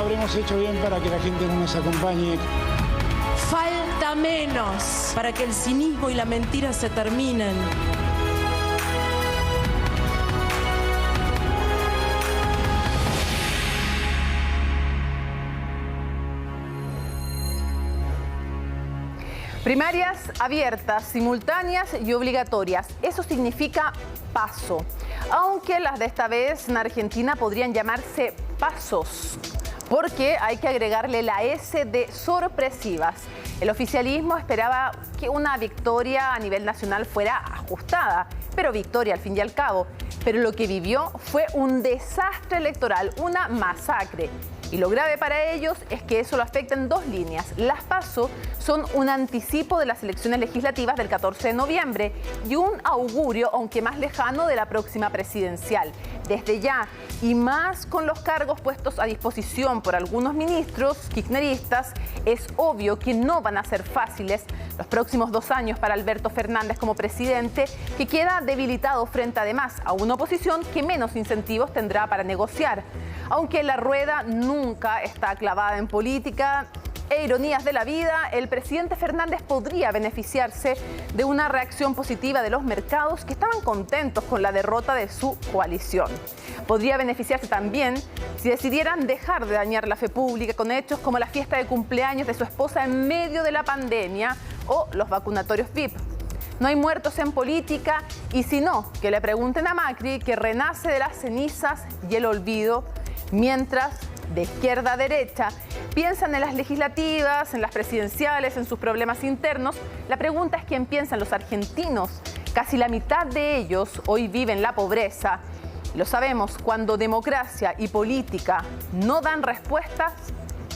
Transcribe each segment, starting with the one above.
habremos hecho bien para que la gente no nos acompañe. Falta menos para que el cinismo y la mentira se terminen. Primarias abiertas, simultáneas y obligatorias. Eso significa paso. Aunque las de esta vez en Argentina podrían llamarse pasos, porque hay que agregarle la S de sorpresivas. El oficialismo esperaba que una victoria a nivel nacional fuera ajustada, pero victoria al fin y al cabo. Pero lo que vivió fue un desastre electoral, una masacre. Y lo grave para ellos es que eso lo afecta en dos líneas. Las PASO son un anticipo de las elecciones legislativas del 14 de noviembre y un augurio, aunque más lejano, de la próxima presidencial. Desde ya, y más con los cargos puestos a disposición por algunos ministros kirchneristas, es obvio que no van a ser fáciles los próximos 2 años para Alberto Fernández como presidente, que queda debilitado frente además a una oposición que menos incentivos tendrá para negociar. Aunque la rueda nunca está clavada en política e ironías de la vida, el presidente Fernández podría beneficiarse de una reacción positiva de los mercados que estaban contentos con la derrota de su coalición. Podría beneficiarse también si decidieran dejar de dañar la fe pública con hechos como la fiesta de cumpleaños de su esposa en medio de la pandemia o los vacunatorios VIP. No hay muertos en política y si no, que le pregunten a Macri, que renace de las cenizas y el olvido, mientras de izquierda a derecha piensan en las legislativas, en las presidenciales, en sus problemas internos. La pregunta es quién piensan los argentinos. Casi la mitad de ellos hoy viven la pobreza. Lo sabemos, cuando democracia y política no dan respuestas,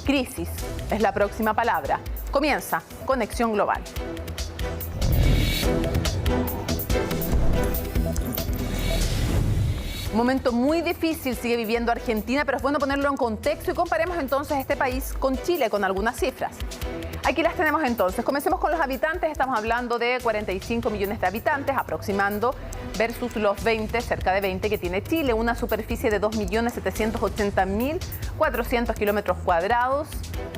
crisis es la próxima palabra. Comienza Conexión Global. Un momento muy difícil sigue viviendo Argentina, pero es bueno ponerlo en contexto y comparemos entonces este país con Chile con algunas cifras. Aquí las tenemos entonces. Comencemos con los habitantes. Estamos hablando de 45 millones de habitantes aproximando versus los 20, cerca de 20 que tiene Chile. Una superficie de 2.780.400 kilómetros cuadrados.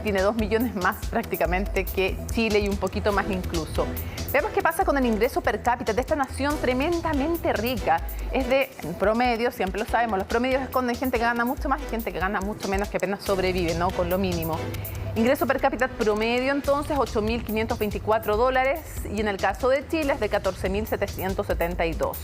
Tiene 2 millones más prácticamente que Chile y un poquito más incluso. Veamos qué pasa con el ingreso per cápita de esta nación tremendamente rica. Es de, en promedio, siempre lo sabemos, los promedios esconden gente que gana mucho más y gente que gana mucho menos, que apenas sobrevive, ¿no? Con lo mínimo. Ingreso per cápita promedio, entonces, $8.524 y en el caso de Chile es de 14.772.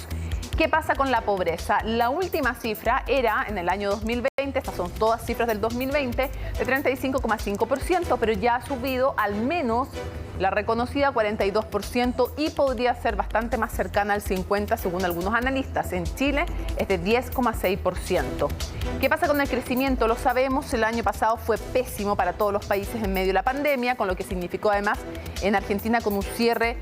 ¿Qué pasa con la pobreza? La última cifra era en el año 2020, estas son todas cifras del 2020, de 35,5%, pero ya ha subido al menos la reconocida 42% y podría ser bastante más cercana al 50% según algunos analistas. En Chile es de 10,6%. ¿Qué pasa con el crecimiento? Lo sabemos, el año pasado fue pésimo para todos los países en medio de la pandemia, con lo que significó además en Argentina con un cierre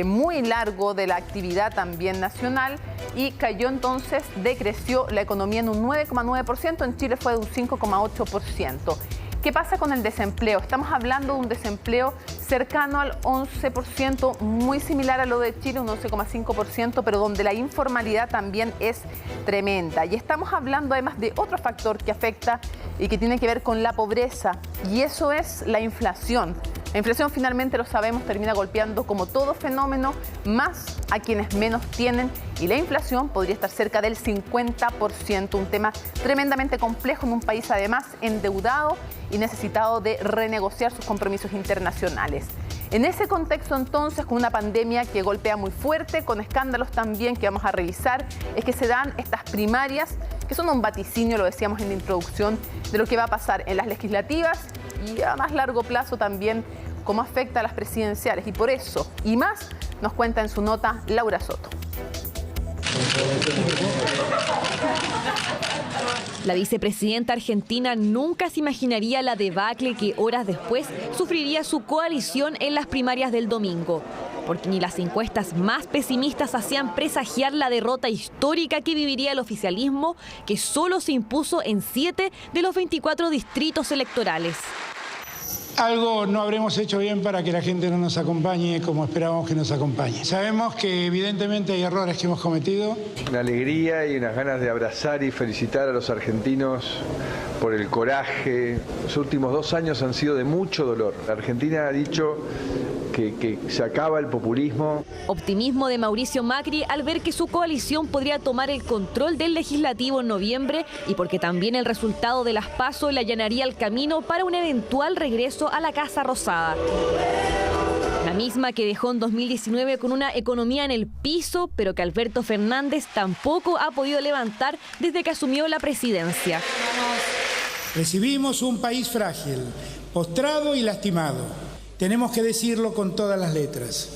muy largo de la actividad también nacional y cayó entonces, decreció la economía en un 9,9%, en Chile fue de un 5,8%. ¿Qué pasa con el desempleo? Estamos hablando de un desempleo cercano al 11%, muy similar a lo de Chile, un 11,5%, pero donde la informalidad también es tremenda. Y estamos hablando además de otro factor que afecta y que tiene que ver con la pobreza, y eso es la inflación. La inflación, finalmente lo sabemos, termina golpeando como todo fenómeno más a quienes menos tienen, y la inflación podría estar cerca del 50%, un tema tremendamente complejo en un país además endeudado y necesitado de renegociar sus compromisos internacionales. En ese contexto entonces, con una pandemia que golpea muy fuerte, con escándalos también que vamos a revisar, es que se dan estas primarias, que son un vaticinio, lo decíamos en la introducción, de lo que va a pasar en las legislativas y a más largo plazo también cómo afecta a las presidenciales. Y por eso, y más, nos cuenta en su nota Laura Soto. La vicepresidenta argentina nunca se imaginaría la debacle que horas después sufriría su coalición en las primarias del domingo, porque ni las encuestas más pesimistas hacían presagiar la derrota histórica que viviría el oficialismo, que solo se impuso en 7 de los 24 distritos electorales. Algo no habremos hecho bien para que la gente no nos acompañe como esperábamos que nos acompañe. Sabemos que evidentemente hay errores que hemos cometido. Una alegría y unas ganas de abrazar y felicitar a los argentinos por el coraje. Los últimos 2 años han sido de mucho dolor. La Argentina ha dicho que se acaba el populismo. Optimismo de Mauricio Macri al ver que su coalición podría tomar el control del legislativo en noviembre y porque también el resultado de las PASO le allanaría el camino para un eventual regreso a la Casa Rosada. La misma que dejó en 2019 con una economía en el piso, pero que Alberto Fernández tampoco ha podido levantar desde que asumió la presidencia. Recibimos un país frágil, postrado y lastimado. Tenemos que decirlo con todas las letras.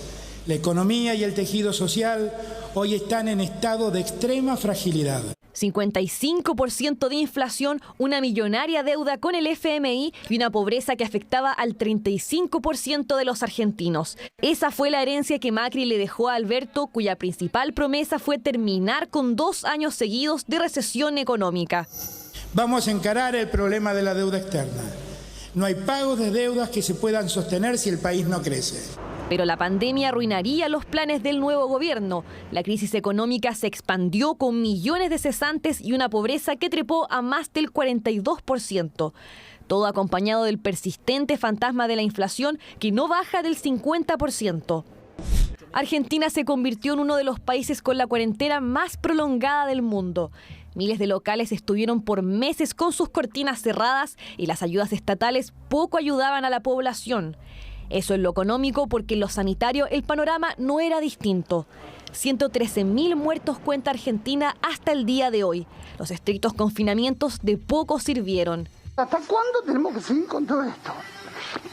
La economía y el tejido social hoy están en estado de extrema fragilidad. 55% de inflación, una millonaria deuda con el FMI y una pobreza que afectaba al 35% de los argentinos. Esa fue la herencia que Macri le dejó a Alberto, cuya principal promesa fue terminar con 2 años seguidos de recesión económica. Vamos a encarar el problema de la deuda externa. No hay pagos de deudas que se puedan sostener si el país no crece. Pero la pandemia arruinaría los planes del nuevo gobierno. La crisis económica se expandió con millones de cesantes y una pobreza que trepó a más del 42%. Todo acompañado del persistente fantasma de la inflación que no baja del 50%. Argentina se convirtió en uno de los países con la cuarentena más prolongada del mundo. Miles de locales estuvieron por meses con sus cortinas cerradas y las ayudas estatales poco ayudaban a la población. Eso en lo económico, porque en lo sanitario el panorama no era distinto. 113.000 muertos cuenta Argentina hasta el día de hoy. Los estrictos confinamientos de poco sirvieron. ¿Hasta cuándo tenemos que seguir con todo esto?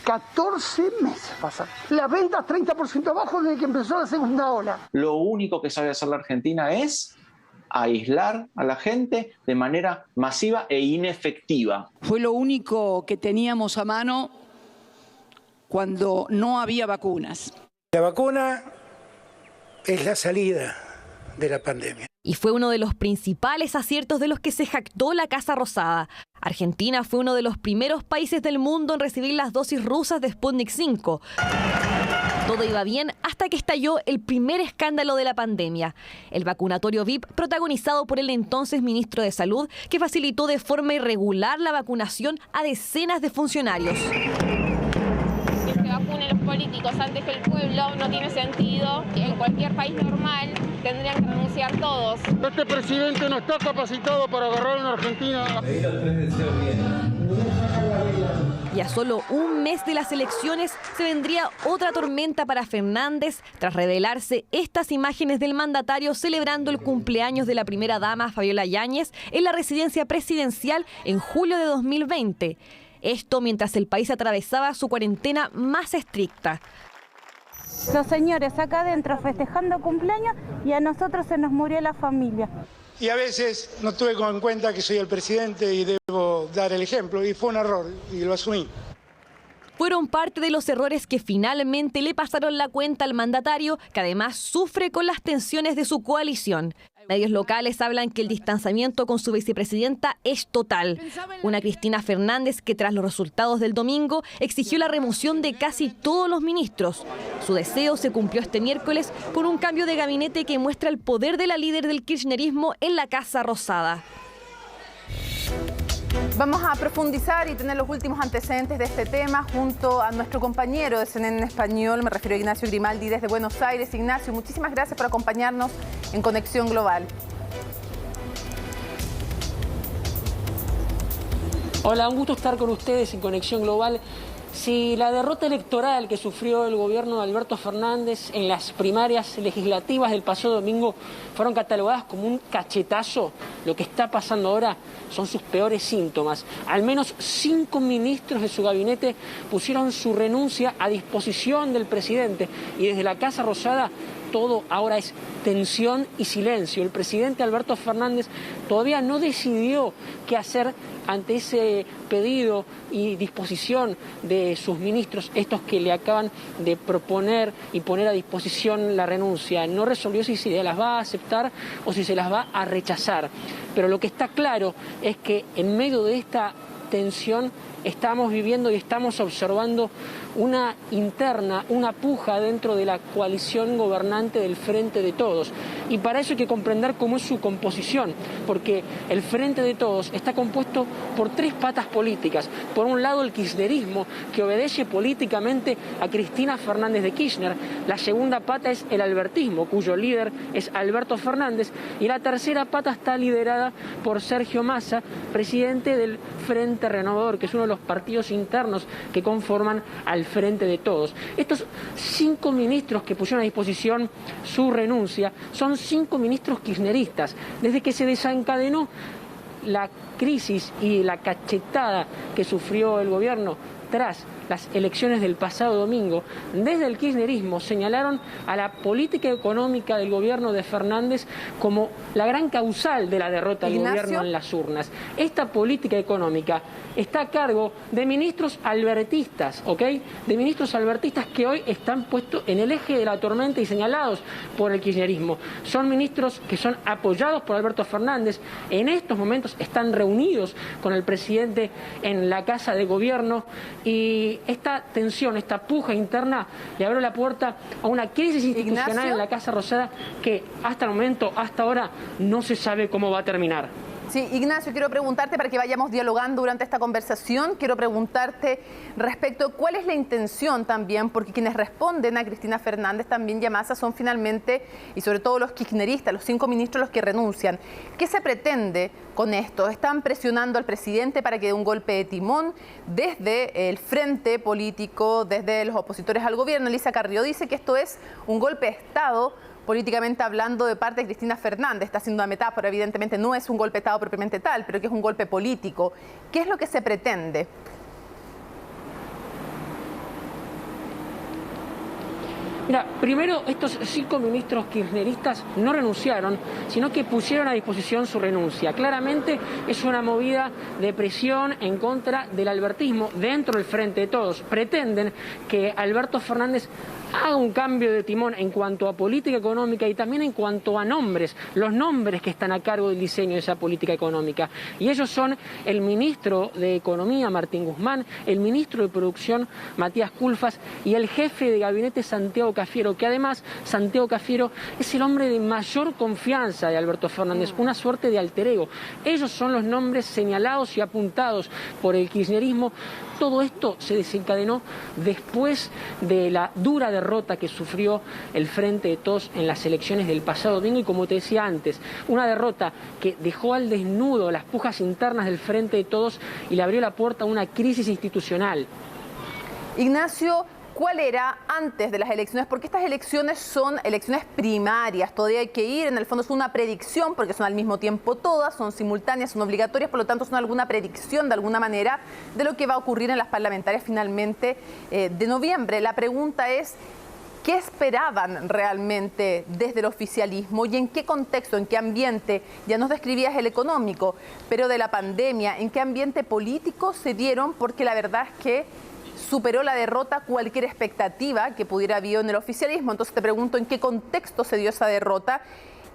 14 meses pasan. La venta 30% abajo desde que empezó la segunda ola. Lo único que sabe hacer la Argentina es aislar a la gente de manera masiva e inefectiva. Fue lo único que teníamos a mano cuando no había vacunas. La vacuna es la salida de la pandemia. Y fue uno de los principales aciertos de los que se jactó la Casa Rosada. Argentina fue uno de los primeros países del mundo en recibir las dosis rusas de Sputnik 5. Todo iba bien hasta que estalló el primer escándalo de la pandemia. El vacunatorio VIP, protagonizado por el entonces ministro de Salud, que facilitó de forma irregular la vacunación a decenas de funcionarios. Que se vacunen los políticos antes que el pueblo no tiene sentido. En cualquier país normal tendrían que renunciar todos. Este presidente no está capacitado para agarrar a una Argentina. Y a solo un mes de las elecciones se vendría otra tormenta para Fernández tras revelarse estas imágenes del mandatario celebrando el cumpleaños de la primera dama Fabiola Yáñez en la residencia presidencial en julio de 2020. Esto mientras el país atravesaba su cuarentena más estricta. Los señores acá adentro festejando cumpleaños y a nosotros se nos murió la familia. Y a veces no tuve en cuenta que soy el presidente y debo dar el ejemplo, y fue un error, y lo asumí. Fueron parte de los errores que finalmente le pasaron la cuenta al mandatario, que además sufre con las tensiones de su coalición. Medios locales hablan que el distanciamiento con su vicepresidenta es total. Una Cristina Fernández que tras los resultados del domingo exigió la remoción de casi todos los ministros. Su deseo se cumplió este miércoles con un cambio de gabinete que muestra el poder de la líder del kirchnerismo en la Casa Rosada. Vamos a profundizar y tener los últimos antecedentes de este tema junto a nuestro compañero de CNN en Español, me refiero a Ignacio Grimaldi desde Buenos Aires. Ignacio, muchísimas gracias por acompañarnos en Conexión Global. Hola, un gusto estar con ustedes en Conexión Global. Si la derrota electoral que sufrió el gobierno de Alberto Fernández en las primarias legislativas del pasado domingo fueron catalogadas como un cachetazo, lo que está pasando ahora son sus peores síntomas. Al menos 5 ministros de su gabinete pusieron su renuncia a disposición del presidente y desde la Casa Rosada todo ahora es tensión y silencio. El presidente Alberto Fernández todavía no decidió qué hacer ante ese pedido y disposición de sus ministros, estos que le acaban de proponer y poner a disposición la renuncia. No resolvió si se las va a aceptar o si se las va a rechazar. Pero lo que está claro es que en medio de esta tensión estamos viviendo y estamos observando una interna, una puja dentro de la coalición gobernante del Frente de Todos. Y para eso hay que comprender cómo es su composición, porque el Frente de Todos está compuesto por tres patas políticas. Por un lado, el kirchnerismo, que obedece políticamente a Cristina Fernández de Kirchner. La segunda pata es el albertismo, cuyo líder es Alberto Fernández. Y la tercera pata está liderada por Sergio Massa, presidente del Frente Renovador, que es uno de los partidos internos que conforman al Frente de Todos. Estos 5 ministros que pusieron a disposición su renuncia son 5 ministros kirchneristas. Desde que se desencadenó la crisis y la cachetada que sufrió el gobierno tras las elecciones del pasado domingo, desde el kirchnerismo señalaron a la política económica del gobierno de Fernández como la gran causal de la derrota del gobierno en las urnas. Esta política económica está a cargo de ministros albertistas, ¿ok? De ministros albertistas que hoy están puestos en el eje de la tormenta y señalados por el kirchnerismo. Son ministros que son apoyados por Alberto Fernández. En estos momentos están reunidos con el presidente en la Casa de Gobierno y esta tensión, esta puja interna le abrió la puerta a una crisis institucional en la Casa Rosada que hasta el momento, hasta ahora, no se sabe cómo va a terminar. Sí, Ignacio, quiero preguntarte, para que vayamos dialogando durante esta conversación, quiero preguntarte respecto a cuál es la intención también, porque quienes responden a Cristina Fernández también y a Massa son finalmente, y sobre todo los kirchneristas, los 5 ministros los que renuncian. ¿Qué se pretende con esto? ¿Están presionando al presidente para que dé un golpe de timón desde el frente político, desde los opositores al gobierno? Elisa Carrió dice que esto es un golpe de Estado, políticamente hablando, de parte de Cristina Fernández. Está haciendo una metáfora, evidentemente no es un golpe de Estado propiamente tal, pero que es un golpe político. ¿Qué es lo que se pretende? Mira, primero, estos 5 ministros kirchneristas no renunciaron, sino que pusieron a disposición su renuncia. Claramente es una movida de presión en contra del albertismo dentro del Frente de Todos. Pretenden que Alberto Fernández haga un cambio de timón en cuanto a política económica y también en cuanto a nombres, los nombres que están a cargo del diseño de esa política económica. Y ellos son el ministro de Economía, Martín Guzmán, el ministro de Producción, Matías Culfas, y el jefe de gabinete, Santiago Cafiero, que además Santiago Cafiero es el hombre de mayor confianza de Alberto Fernández, una suerte de alter ego. Ellos son los nombres señalados y apuntados por el kirchnerismo. Todo esto se desencadenó después de la dura derrota que sufrió el Frente de Todos en las elecciones del pasado domingo y, como te decía antes, una derrota que dejó al desnudo las pujas internas del Frente de Todos y le abrió la puerta a una crisis institucional. Ignacio, ¿cuál era antes de las elecciones? Porque estas elecciones son elecciones primarias, todavía hay que ir, en el fondo es una predicción, porque son al mismo tiempo todas, son simultáneas, son obligatorias, por lo tanto son alguna predicción de alguna manera de lo que va a ocurrir en las parlamentarias finalmente de noviembre. La pregunta es, ¿qué esperaban realmente desde el oficialismo y en qué contexto, en qué ambiente? Ya nos describías el económico, pero de la pandemia, ¿en qué ambiente político se dieron? Porque la verdad es que superó la derrota cualquier expectativa que pudiera haber en el oficialismo. Entonces te pregunto en qué contexto se dio esa derrota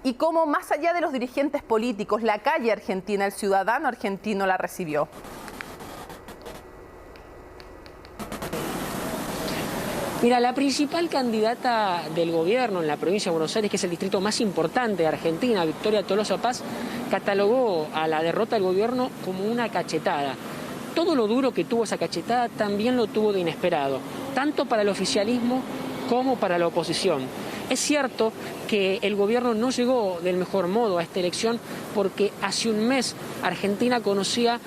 y cómo, más allá de los dirigentes políticos, la calle argentina, el ciudadano argentino la recibió. Mira, la principal candidata del gobierno en la provincia de Buenos Aires, que es el distrito más importante de Argentina, Victoria Tolosa Paz, catalogó a la derrota del gobierno como una cachetada. Todo lo duro que tuvo esa cachetada también lo tuvo de inesperado, tanto para el oficialismo como para la oposición. Es cierto que el gobierno no llegó del mejor modo a esta elección porque hace un mes Argentina conocía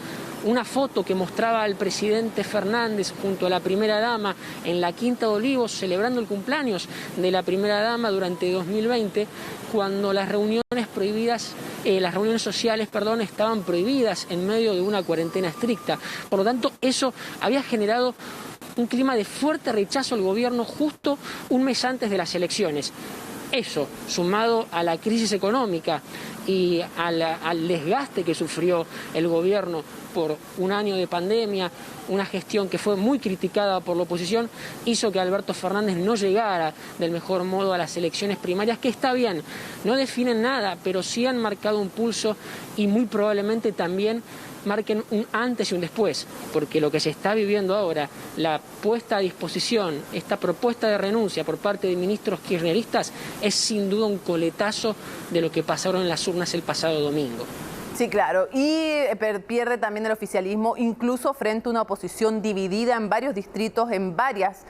una foto que mostraba al presidente Fernández junto a la primera dama en la Quinta de Olivos celebrando el cumpleaños de la primera dama durante 2020, cuando las reuniones sociales, estaban prohibidas en medio de una cuarentena estricta. Por lo tanto, eso había generado un clima de fuerte rechazo al gobierno justo un mes antes de las elecciones. Eso, sumado a la crisis económica y al desgaste que sufrió el gobierno por un año de pandemia, una gestión que fue muy criticada por la oposición, hizo que Alberto Fernández no llegara del mejor modo a las elecciones primarias, que está bien, no definen nada, pero sí han marcado un pulso y muy probablemente también marquen un antes y un después, porque lo que se está viviendo ahora, la puesta a disposición, esta propuesta de renuncia por parte de ministros kirchneristas, es sin duda un coletazo de lo que pasaron en las urnas el pasado domingo. Sí, claro, y pierde también el oficialismo, incluso frente a una oposición dividida en varios distritos, en varias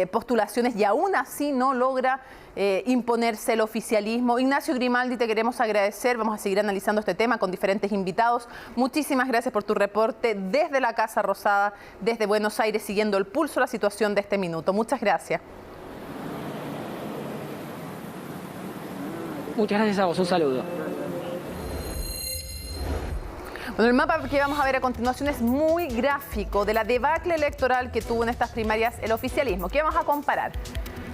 postulaciones, y aún así no logra imponerse el oficialismo. Ignacio Grimaldi, te queremos agradecer, vamos a seguir analizando este tema con diferentes invitados. Muchísimas gracias por tu reporte desde la Casa Rosada, desde Buenos Aires, siguiendo el pulso de la situación de este minuto. Muchas gracias. Muchas gracias a vos, un saludo. Bueno, el mapa que vamos a ver a continuación es muy gráfico de la debacle electoral que tuvo en estas primarias el oficialismo. ¿Qué vamos a comparar?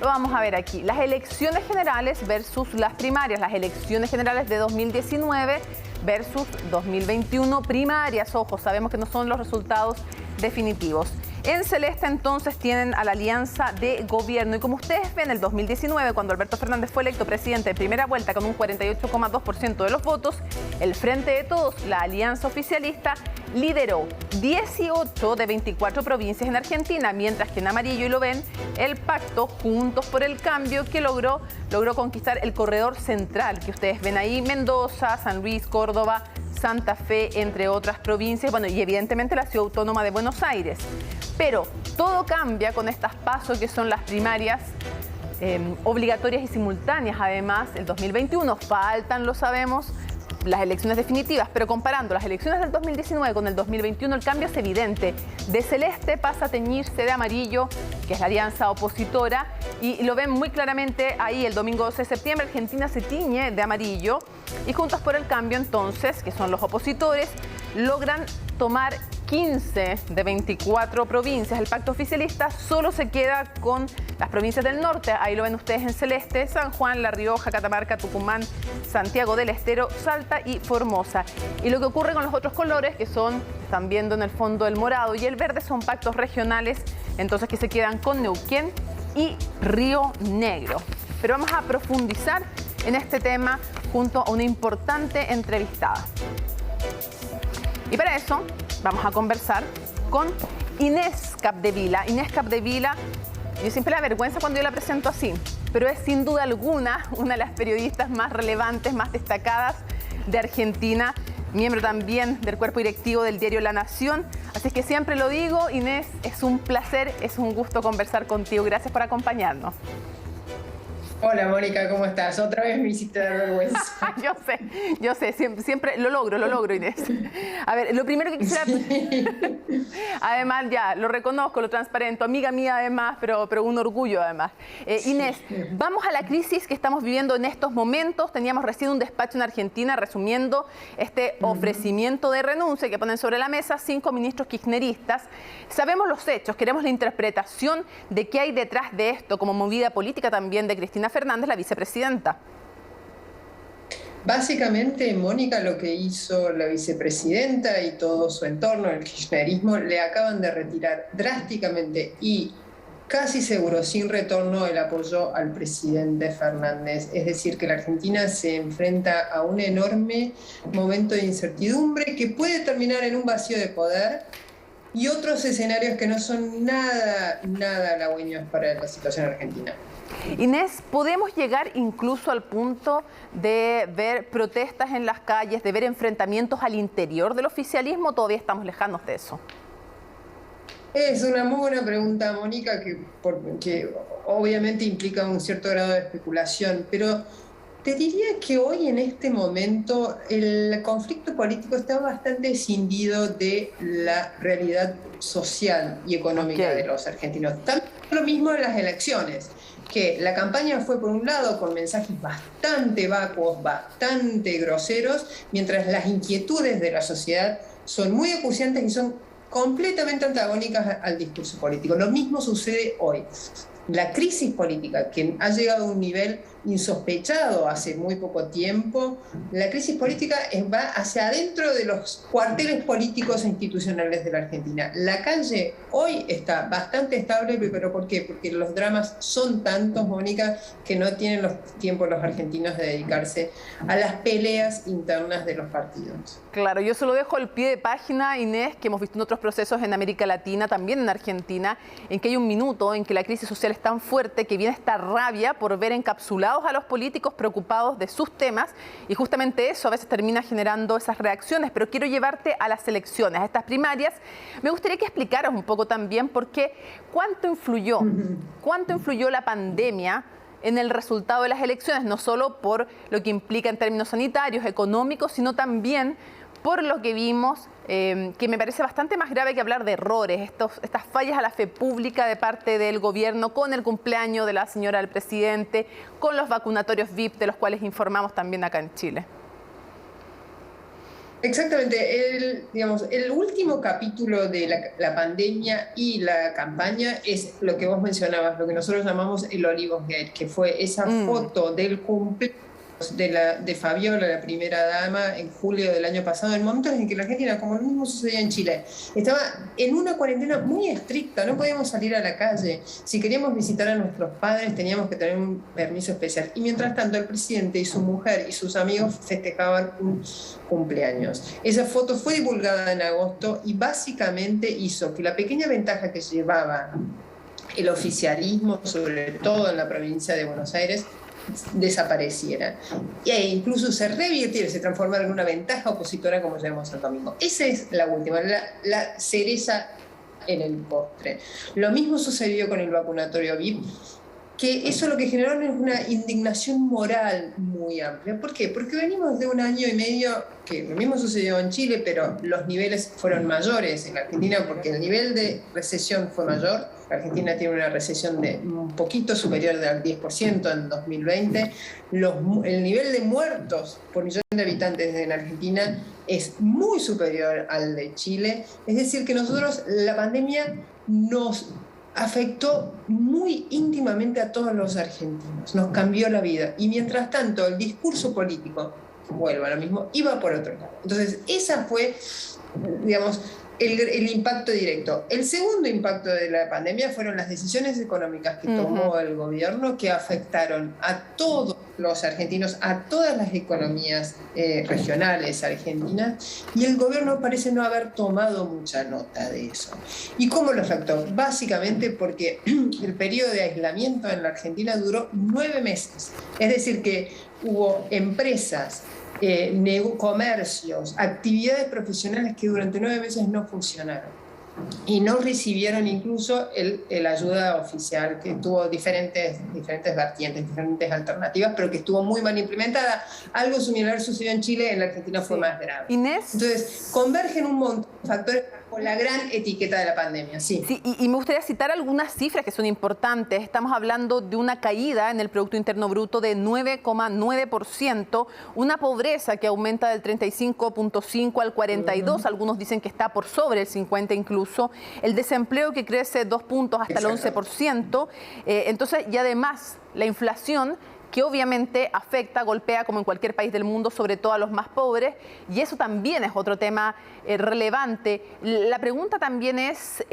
Lo vamos a ver aquí. Las elecciones generales versus las primarias. Las elecciones generales de 2019 versus 2021 primarias. Ojo, sabemos que no son los resultados definitivos. En celeste entonces tienen a la alianza de gobierno y como ustedes ven, el 2019, cuando Alberto Fernández fue electo presidente de primera vuelta con un 48,2% de los votos, el Frente de Todos, la alianza oficialista, lideró 18 de 24 provincias en Argentina, mientras que en amarillo, y lo ven, el pacto Juntos por el Cambio, que logró conquistar el corredor central, que ustedes ven ahí, Mendoza, San Luis, Córdoba, Santa Fe, entre otras provincias, bueno, y evidentemente la Ciudad Autónoma de Buenos Aires. Pero todo cambia con estas PASO, que son las primarias obligatorias y simultáneas. Además, el 2021 faltan, lo sabemos, las elecciones definitivas, pero comparando las elecciones del 2019 con el 2021, el cambio es evidente. De celeste pasa a teñirse de amarillo, que es la alianza opositora, y lo ven muy claramente ahí el domingo 12 de septiembre, Argentina se tiñe de amarillo, y Juntos por el Cambio entonces, que son los opositores, logran tomar 15 de 24 provincias. El pacto oficialista solo se queda con las provincias del norte, ahí lo ven ustedes en celeste, San Juan, La Rioja, Catamarca, Tucumán, Santiago del Estero, Salta y Formosa. Y lo que ocurre con los otros colores, que son, están viendo en el fondo el morado y el verde, son pactos regionales, entonces que se quedan con Neuquén y Río Negro. Pero vamos a profundizar en este tema junto a una importante entrevistada. Y para eso vamos a conversar con Inés Capdevila. Inés Capdevila, yo siempre la vergüenza cuando yo la presento así, pero es sin duda alguna una de las periodistas más relevantes, más destacadas de Argentina, miembro también del cuerpo directivo del diario La Nación. Así que siempre lo digo, Inés, es un placer, es un gusto conversar contigo. Gracias por acompañarnos. Hola Mónica, ¿cómo estás? Otra vez me hiciste dar vergüenza. Yo sé, siempre lo logro, Inés. A ver, lo primero que quisiera... Además, ya, lo reconozco, lo transparento, amiga mía además, pero un orgullo además. Inés, vamos a la crisis que estamos viviendo en estos momentos. Teníamos recién un despacho en Argentina resumiendo este ofrecimiento de renuncia que ponen sobre la mesa 5 ministros kirchneristas. Sabemos los hechos, queremos la interpretación de qué hay detrás de esto, como movida política también de Cristina Fernández, la vicepresidenta. Básicamente, Mónica, lo que hizo la vicepresidenta y todo su entorno, el kirchnerismo, le acaban de retirar drásticamente y casi seguro, sin retorno, el apoyo al presidente Fernández. Es decir, que la Argentina se enfrenta a un enorme momento de incertidumbre que puede terminar en un vacío de poder y otros escenarios que no son nada halagüeños para la situación argentina. Inés, ¿podemos llegar incluso al punto de ver protestas en las calles, de ver enfrentamientos al interior del oficialismo? ¿Todavía estamos lejanos de eso? Es una muy buena pregunta, Mónica, que obviamente implica un cierto grado de especulación, pero te diría que hoy, en este momento, el conflicto político está bastante escindido de la realidad social y económica de los argentinos. Tanto lo mismo en las elecciones, que la campaña fue por un lado con mensajes bastante vacuos, bastante groseros, mientras las inquietudes de la sociedad son muy acuciantes y son completamente antagónicas al discurso político. Lo mismo sucede hoy. la crisis política, que ha llegado a un nivel insospechado hace muy poco tiempo, la crisis política va hacia adentro de los cuarteles políticos e institucionales de la Argentina. La calle hoy está bastante estable, pero ¿por qué? Porque los dramas son tantos, Mónica, que no tienen los tiempos los argentinos de dedicarse a las peleas internas de los partidos. Claro, yo se lo dejo al pie de página, Inés, que hemos visto en otros procesos en América Latina, también en Argentina, en que hay un minuto en que la crisis social es tan fuerte que viene esta rabia por ver encapsulados a los políticos preocupados de sus temas, y justamente eso a veces termina generando esas reacciones. Pero quiero llevarte a las elecciones, a estas primarias. Me gustaría que explicaras un poco también por qué, cuánto influyó la pandemia en el resultado de las elecciones, no solo por lo que implica en términos sanitarios, económicos, sino también por lo que vimos, que me parece bastante más grave que hablar de errores, estas fallas a la fe pública de parte del gobierno, con el cumpleaños de la señora del presidente, con los vacunatorios VIP, de los cuales informamos también acá en Chile. Exactamente. El último capítulo de la pandemia y la campaña es lo que vos mencionabas, lo que nosotros llamamos el Olivos Gate, que fue esa foto del cumpleaños de Fabiola, la primera dama, en julio del año pasado, en momentos en que la Argentina, como lo mismo sucedía en Chile, estaba en una cuarentena muy estricta, no podíamos salir a la calle. Si queríamos visitar a nuestros padres teníamos que tener un permiso especial. Y mientras tanto el presidente y su mujer y sus amigos festejaban un cumpleaños. Esa foto fue divulgada en agosto y básicamente hizo que la pequeña ventaja que llevaba el oficialismo, sobre todo en la provincia de Buenos Aires, desapareciera e incluso se revirtiera, se transformara en una ventaja opositora, como llamamos el domingo. Esa es la última, la cereza en el postre. Lo mismo sucedió con el vacunatorio VIP, que eso lo que generó es una indignación moral muy amplia. ¿Por qué? Porque venimos de un año y medio, que lo mismo sucedió en Chile, pero los niveles fueron mayores en la Argentina, porque el nivel de recesión fue mayor. La Argentina tiene una recesión de un poquito superior al 10% en 2020. El nivel de muertos por millón de habitantes en Argentina es muy superior al de Chile. Es decir, que nosotros, la pandemia nos afectó muy íntimamente a todos los argentinos, nos cambió la vida. Y mientras tanto, el discurso político, vuelvo a lo mismo, iba por otro lado. Entonces, esa fue, digamos, el impacto directo. El segundo impacto de la pandemia fueron las decisiones económicas que tomó el gobierno, que afectaron a todos los argentinos, a todas las economías regionales argentinas, y el gobierno parece no haber tomado mucha nota de eso. ¿Y cómo lo afectó? Básicamente porque el periodo de aislamiento en la Argentina duró 9 meses. Es decir, que hubo empresas, comercios, actividades profesionales que durante 9 meses no funcionaron y no recibieron incluso el ayuda oficial, que tuvo diferentes vertientes, diferentes alternativas, pero que estuvo muy mal implementada. Algo similar sucedió en Chile, en la Argentina fue más grave. Inés. Entonces, convergen un montón de factores con la gran etiqueta de la pandemia, sí. Y me gustaría citar algunas cifras que son importantes. Estamos hablando de una caída en el Producto Interno Bruto de 9,9%, una pobreza que aumenta del 35,5 al 42, algunos dicen que está por sobre el 50 incluso, el desempleo que crece 2 puntos hasta el 11%, entonces, y además la inflación, que obviamente afecta, golpea como en cualquier país del mundo, sobre todo a los más pobres, y eso también es otro tema relevante. La pregunta también es,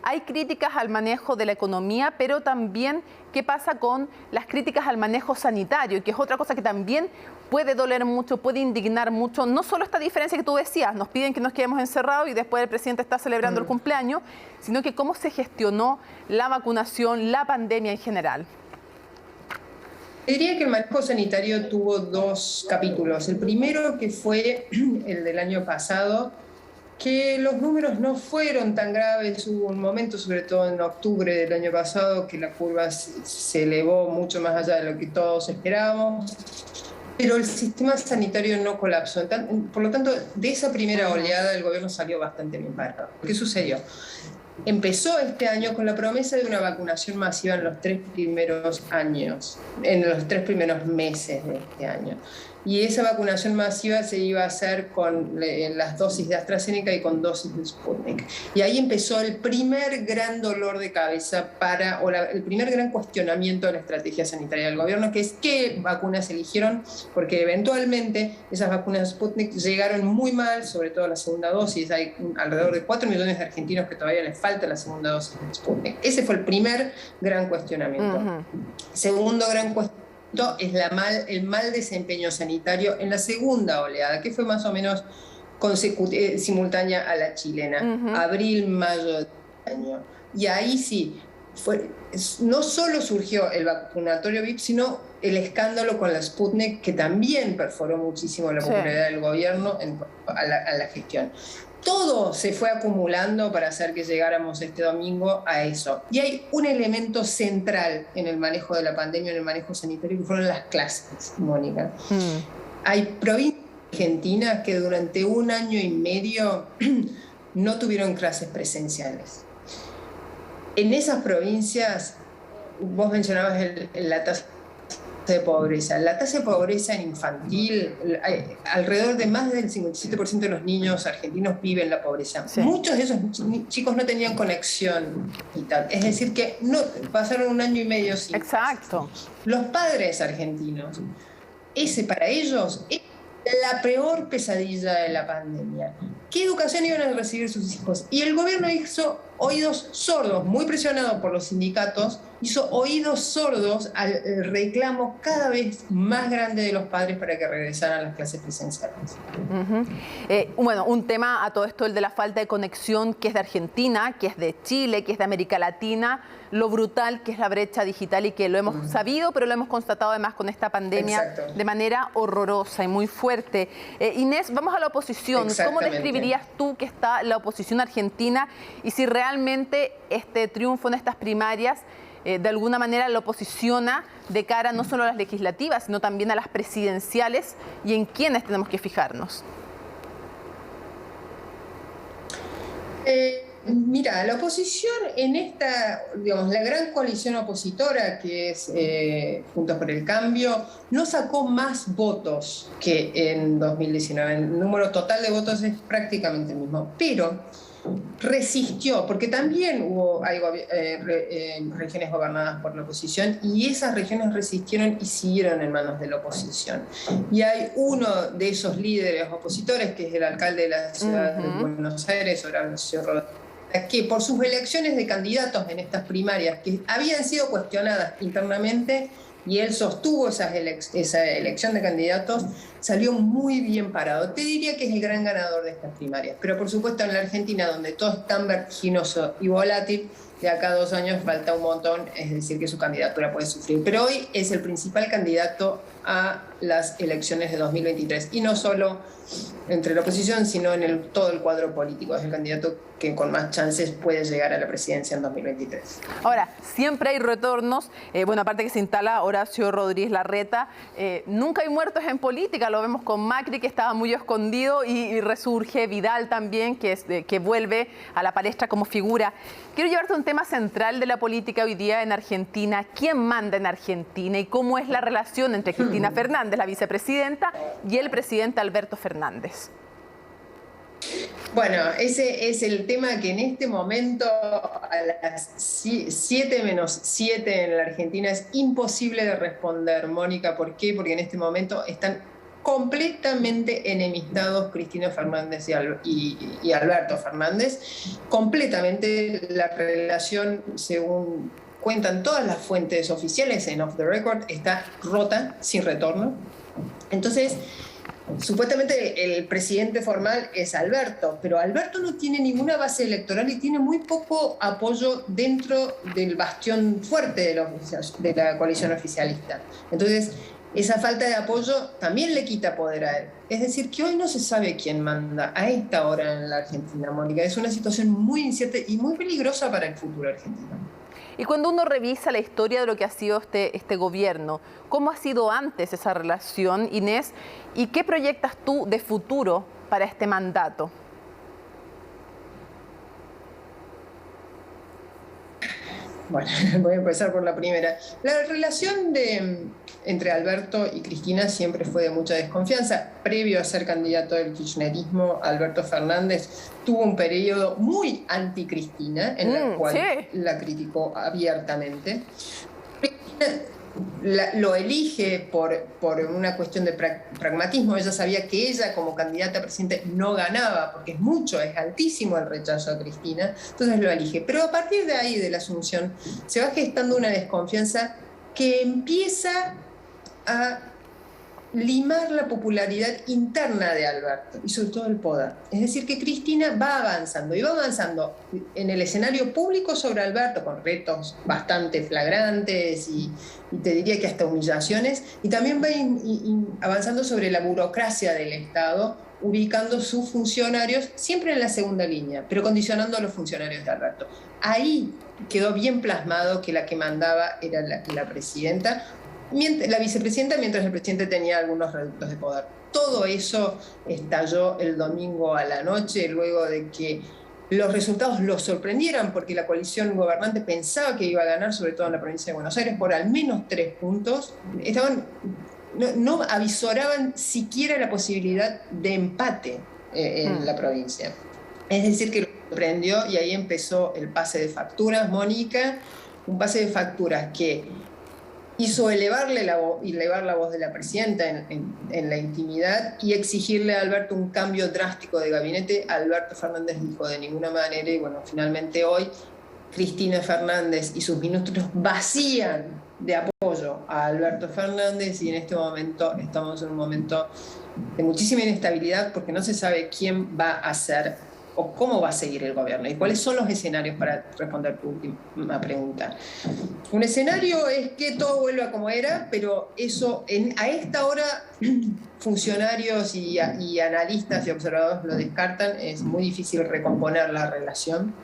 hay críticas al manejo de la economía, pero también qué pasa con las críticas al manejo sanitario, que es otra cosa que también puede doler mucho, puede indignar mucho, no solo esta diferencia que tú decías, nos piden que nos quedemos encerrados y después el presidente está celebrando el cumpleaños, sino que cómo se gestionó la vacunación, la pandemia en general. Diría que el manejo sanitario tuvo 2 capítulos. El primero, que fue el del año pasado, que los números no fueron tan graves. Hubo un momento, sobre todo en octubre del año pasado, que la curva se elevó mucho más allá de lo que todos esperábamos, pero el sistema sanitario no colapsó. Por lo tanto, de esa primera oleada el gobierno salió bastante bien parado. ¿Qué sucedió? Empezó este año con la promesa de una vacunación masiva en los 3 primeros años, en los 3 primeros meses de este año. y esa vacunación masiva se iba a hacer con las dosis de AstraZeneca y con dosis de Sputnik. Y ahí empezó el primer gran dolor de cabeza el primer gran cuestionamiento de la estrategia sanitaria del gobierno, que es qué vacunas eligieron, porque eventualmente esas vacunas Sputnik llegaron muy mal, sobre todo la segunda dosis. Hay alrededor de 4 millones de argentinos que todavía les falta la segunda dosis de Sputnik. Ese fue el primer gran cuestionamiento. Segundo gran cuestionamiento es el mal desempeño sanitario en la segunda oleada, que fue más o menos simultánea a la chilena, abril, mayo del año. Y ahí sí, no solo surgió el vacunatorio VIP, sino el escándalo con la Sputnik, que también perforó muchísimo la popularidad del gobierno a la gestión. Todo se fue acumulando para hacer que llegáramos este domingo a eso. Y hay un elemento central en el manejo de la pandemia, en el manejo sanitario, que fueron las clases, Mónica. Hay provincias argentinas que durante 1 año y medio no tuvieron clases presenciales. En esas provincias, vos mencionabas la tasa de pobreza. La tasa de pobreza en infantil, alrededor de más del 57% de los niños argentinos viven la pobreza. Muchos de esos chicos no tenían conexión vital. Es decir, que no pasaron 1 año y medio sin. Exacto. Los padres argentinos, para ellos es la peor pesadilla de la pandemia. ¿Qué educación iban a recibir sus hijos? Y el gobierno hizo oídos sordos, muy presionado por los sindicatos, hizo oídos sordos al reclamo cada vez más grande de los padres para que regresaran a las clases presenciales. Bueno, un tema a todo esto, el de la falta de conexión, que es de Argentina, que es de Chile, que es de América Latina, lo brutal que es la brecha digital y que lo hemos sabido, pero lo hemos constatado además con esta pandemia de manera horrorosa y muy fuerte. Inés, vamos a la oposición. ¿Cómo describirías tú que está la oposición argentina y si realmente este triunfo en estas primarias de alguna manera lo posiciona de cara no solo a las legislativas, sino también a las presidenciales y en quiénes tenemos que fijarnos? Mira, la oposición en esta, digamos, la gran coalición opositora que es Juntos por el Cambio, no sacó más votos que en 2019. El número total de votos es prácticamente el mismo, pero resistió, porque también hay regiones gobernadas por la oposición y esas regiones resistieron y siguieron en manos de la oposición. Y hay uno de esos líderes opositores, que es el alcalde de la ciudad de Buenos Aires, Horacio Rodríguez, que por sus elecciones de candidatos en estas primarias, que habían sido cuestionadas internamente, y él sostuvo esa elección de candidatos, salió muy bien parado. Te diría que es el gran ganador de estas primarias. Pero por supuesto en la Argentina, donde todo es tan vertiginoso y volátil, de acá a 2 años falta un montón, es decir, que su candidatura puede sufrir. Pero hoy es el principal candidato a las elecciones de 2023. Y no solo entre la oposición, sino en todo el cuadro político. Es el candidato que con más chances puede llegar a la presidencia en 2023. Ahora, siempre hay retornos. Bueno, aparte que se instala Horacio Rodríguez Larreta, nunca hay muertos en política. Lo vemos con Macri, que estaba muy escondido, y resurge Vidal también, que vuelve a la palestra como figura. Quiero llevarte a un tema central de la política hoy día en Argentina. ¿Quién manda en Argentina y cómo es la relación entre Cristina Fernández, la vicepresidenta, y el presidente Alberto Fernández? Bueno, ese es el tema que en este momento a las 7 menos 7 en la Argentina es imposible de responder, Mónica. ¿Por qué? Porque en este momento están completamente enemistados Cristina Fernández y Alberto Fernández. Completamente la relación, según cuentan todas las fuentes oficiales en Off the Record, está rota, sin retorno. Entonces, supuestamente el presidente formal es Alberto, pero Alberto no tiene ninguna base electoral y tiene muy poco apoyo dentro del bastión fuerte de la coalición oficialista. Entonces, esa falta de apoyo también le quita poder a él. Es decir, que hoy no se sabe quién manda a esta hora en la Argentina, Mónica. Es una situación muy incierta y muy peligrosa para el futuro argentino. Y cuando uno revisa la historia de lo que ha sido este gobierno, ¿cómo ha sido antes esa relación, Inés? ¿Y qué proyectas tú de futuro para este Bueno, voy a empezar por la primera. La relación entre Alberto y Cristina siempre fue de mucha desconfianza. Previo a ser candidato del kirchnerismo, Alberto Fernández tuvo un periodo muy anti-Cristina, en el cual la criticó abiertamente. Cristina lo elige por una cuestión de pragmatismo. Ella sabía que ella como candidata a presidente no ganaba, porque es altísimo el rechazo a Cristina, entonces lo elige. Pero a partir de ahí, de la asunción, se va gestando una desconfianza que empieza a limar la popularidad interna de Alberto y sobre todo el poder. Es decir, que Cristina va avanzando y va avanzando en el escenario público sobre Alberto con retos bastante flagrantes y te diría que hasta humillaciones, y también va avanzando sobre la burocracia del Estado, ubicando sus funcionarios siempre en la segunda línea, pero condicionando a los funcionarios de Alberto. Ahí quedó bien plasmado que la que mandaba era la presidenta, la vicepresidenta, mientras el presidente tenía algunos reductos de poder. Todo eso estalló el domingo a la noche, luego de que los resultados los sorprendieran, porque la coalición gobernante pensaba que iba a ganar, sobre todo en la provincia de Buenos Aires, por al menos 3 puntos. No avisoraban siquiera la posibilidad de empate en la provincia. Es decir, que lo sorprendió, y ahí empezó el pase de facturas, Mónica, un pase de facturas que hizo elevar la voz de la presidenta en la intimidad y exigirle a Alberto un cambio drástico de gabinete. Alberto Fernández dijo de ninguna manera, y bueno, finalmente hoy Cristina Fernández y sus ministros vacían de apoyo a Alberto Fernández, y en este momento estamos en un momento de muchísima inestabilidad, porque no se sabe quién va a ser o cómo va a seguir el gobierno y cuáles son los escenarios, para responder tu última pregunta. Un escenario es que todo vuelva como era, pero eso a esta hora funcionarios y analistas y observadores lo descartan. Es muy difícil recomponer la relación.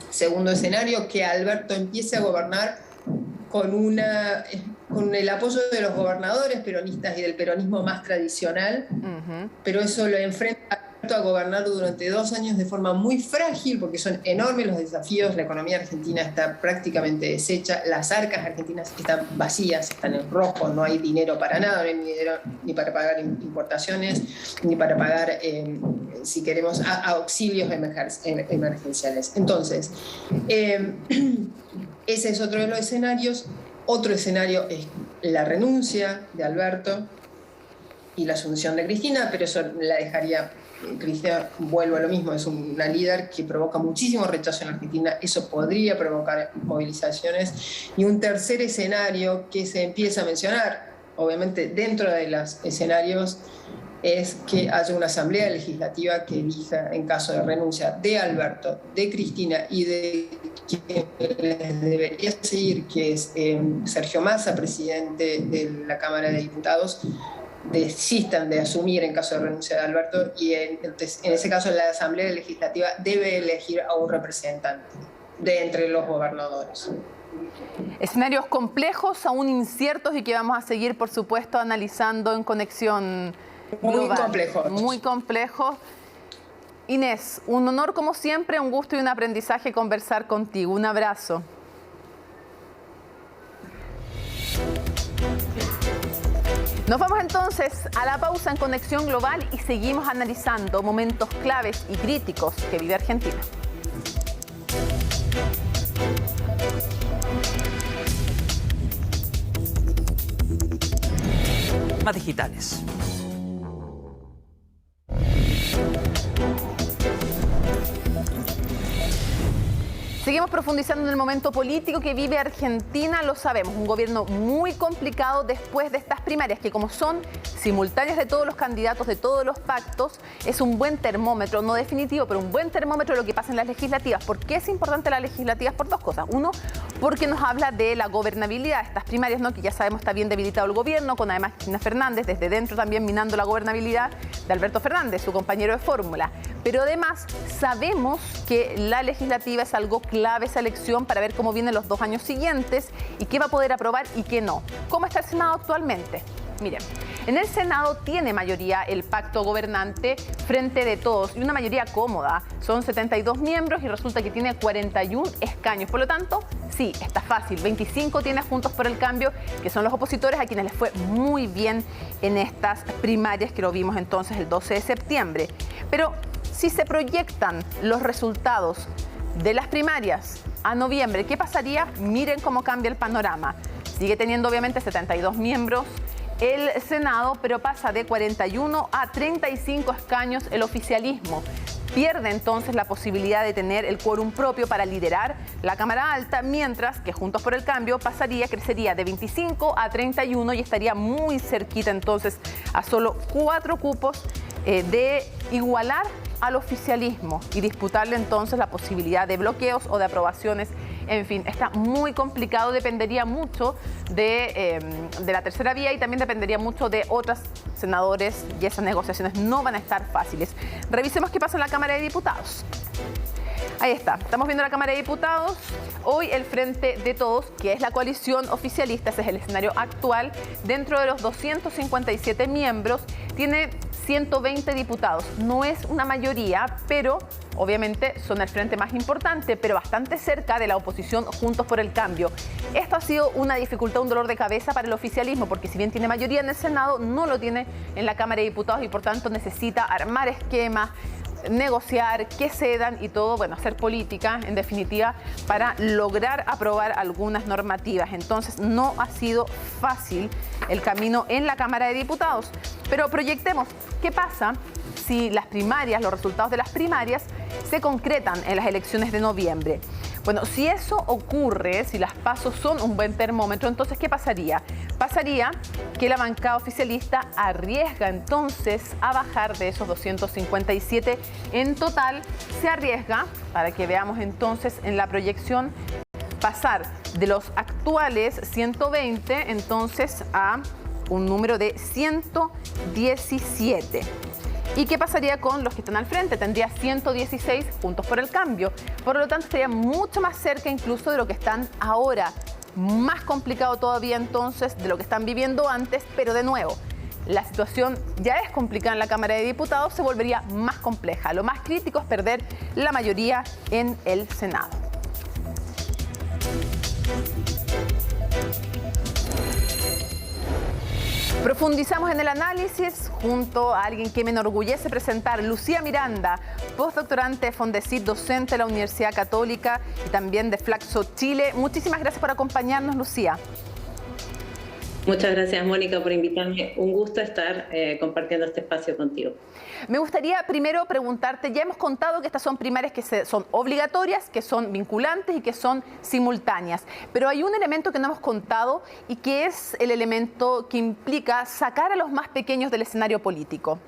Segundo escenario, que Alberto empiece a gobernar con el apoyo de los gobernadores peronistas y del peronismo más tradicional, pero eso lo enfrenta a gobernar durante 2 años de forma muy frágil, porque son enormes los desafíos. La economía argentina está prácticamente deshecha, las arcas argentinas están vacías, están en rojo, no hay dinero para nada, no hay dinero ni para pagar importaciones, ni para pagar, si queremos, auxilios emergenciales. Entonces, ese es otro de los escenarios. Otro escenario es la renuncia de Alberto y la asunción de Cristina, pero eso la dejaría. Cristina, vuelvo a lo mismo, es una líder que provoca muchísimo rechazo en la Argentina. Eso podría provocar movilizaciones. Y un tercer escenario que se empieza a mencionar, obviamente dentro de los escenarios, es que haya una asamblea legislativa que elija, en caso de renuncia de Alberto, de Cristina y de quien les debería seguir, que es Sergio Massa, presidente de la Cámara de Diputados, desistan de asumir en caso de renuncia de Alberto, y en ese caso la Asamblea Legislativa debe elegir a un representante de entre los gobernadores. Escenarios complejos, aún inciertos, y que vamos a seguir, por supuesto, analizando en Conexión Global. Muy complejos. Muy complejos. Inés, un honor como siempre, un gusto y un aprendizaje conversar contigo. Un abrazo. Nos vamos entonces a la pausa en Conexión Global y seguimos analizando momentos claves y críticos que vive Argentina. Más digitales. Seguimos profundizando en el momento político que vive Argentina, lo sabemos, un gobierno muy complicado después de estas primarias, que como son simultáneas de todos los candidatos, de todos los pactos, es un buen termómetro, no definitivo, pero un buen termómetro de lo que pasa en las legislativas. ¿Por qué es importante las legislativas? Por 2 cosas. Uno, porque nos habla de la gobernabilidad, estas primarias, ¿no?, que ya sabemos está bien debilitado el gobierno, con además Cristina Fernández desde dentro también minando la gobernabilidad de Alberto Fernández, su compañero de fórmula. Pero además sabemos que la legislativa es algo clave, esa elección, para ver cómo vienen los 2 años siguientes y qué va a poder aprobar y qué no. ¿Cómo está el Senado actualmente? Miren, en el Senado tiene mayoría el pacto gobernante Frente de Todos y una mayoría cómoda. Son 72 miembros y resulta que tiene 41 escaños. Por lo tanto, sí, está fácil. 25 tiene Juntos por el Cambio, que son los opositores a quienes les fue muy bien en estas primarias que lo vimos entonces el 12 de septiembre. Pero si se proyectan los resultados de las primarias a noviembre, ¿qué pasaría? Miren cómo cambia el panorama. Sigue teniendo obviamente 72 miembros el Senado, pero pasa de 41 a 35 escaños el oficialismo. Pierde entonces la posibilidad de tener el quórum propio para liderar la Cámara Alta, mientras que Juntos por el Cambio crecería de 25 a 31 y estaría muy cerquita entonces a solo 4 cupos de igualar al oficialismo y disputarle entonces la posibilidad de bloqueos o de aprobaciones. En fin, está muy complicado, dependería mucho de la tercera vía y también dependería mucho de otros senadores y esas negociaciones no van a estar fáciles. Revisemos qué pasa en la Cámara de Diputados. Ahí está, estamos viendo la Cámara de Diputados. Hoy el Frente de Todos, que es la coalición oficialista, ese es el escenario actual, dentro de los 257 miembros, tiene 120 diputados. No es una mayoría, pero obviamente son el frente más importante, pero bastante cerca de la oposición Juntos por el Cambio. Esto ha sido una dificultad, un dolor de cabeza para el oficialismo, porque si bien tiene mayoría en el Senado, no lo tiene en la Cámara de Diputados y por tanto necesita armar esquemas, negociar, que cedan y todo, bueno, hacer política, en definitiva, para lograr aprobar algunas normativas. Entonces, no ha sido fácil el camino en la Cámara de Diputados. Pero proyectemos, ¿qué pasa si las primarias, los resultados de las primarias, se concretan en las elecciones de noviembre? Bueno, si eso ocurre, si las PASO son un buen termómetro, entonces, ¿qué pasaría? Pasaría que la bancada oficialista arriesga entonces a bajar de esos 257. En total, se arriesga, para que veamos entonces en la proyección, pasar de los actuales 120 entonces a un número de 117. ¿Y qué pasaría con los que están al frente? Tendría 116 Juntos por el Cambio. Por lo tanto, estaría mucho más cerca incluso de lo que están ahora. Más complicado todavía entonces de lo que están viviendo antes, pero de nuevo, la situación ya es complicada en la Cámara de Diputados, se volvería más compleja. Lo más crítico es perder la mayoría en el Senado. Profundizamos en el análisis junto a alguien que me enorgullece presentar, Lucía Miranda, postdoctorante de Fondesit, docente de la Universidad Católica y también de Flaxo Chile. Muchísimas gracias por acompañarnos, Lucía. Muchas gracias, Mónica, por invitarme. Un gusto estar compartiendo este espacio contigo. Me gustaría primero preguntarte, ya hemos contado que estas son primarias que son obligatorias, que son vinculantes y que son simultáneas, pero hay un elemento que no hemos contado y que es el elemento que implica sacar a los más pequeños del escenario político.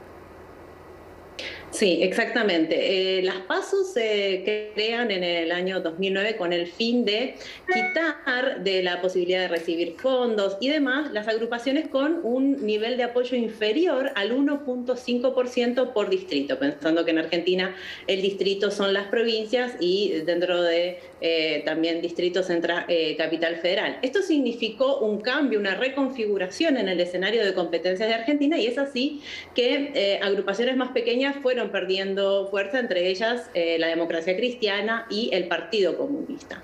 Sí, exactamente. Las PASO se crean en el año 2009 con el fin de quitar de la posibilidad de recibir fondos y demás las agrupaciones con un nivel de apoyo inferior al 1.5% por distrito, pensando que en Argentina el distrito son las provincias y dentro de también distritos entra Capital Federal. Esto significó un cambio, una reconfiguración en el escenario de competencias de Argentina y es así que agrupaciones más pequeñas fueron perdiendo fuerza, entre ellas la Democracia Cristiana y el Partido Comunista.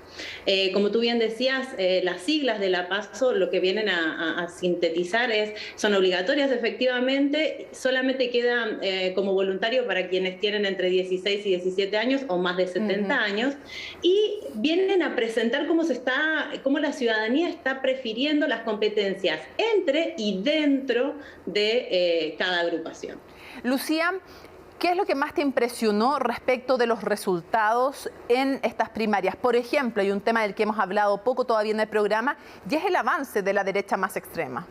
Como tú bien decías, las siglas de la PASO lo que vienen a sintetizar son obligatorias efectivamente, solamente queda como voluntario para quienes tienen entre 16 y 17 años o más de 70 años y vienen a presentar cómo la ciudadanía está prefiriendo las competencias entre y dentro de cada agrupación. Lucía, ¿qué es lo que más te impresionó respecto de los resultados en estas primarias? Por ejemplo, hay un tema del que hemos hablado poco todavía en el programa y es el avance de la derecha más extrema.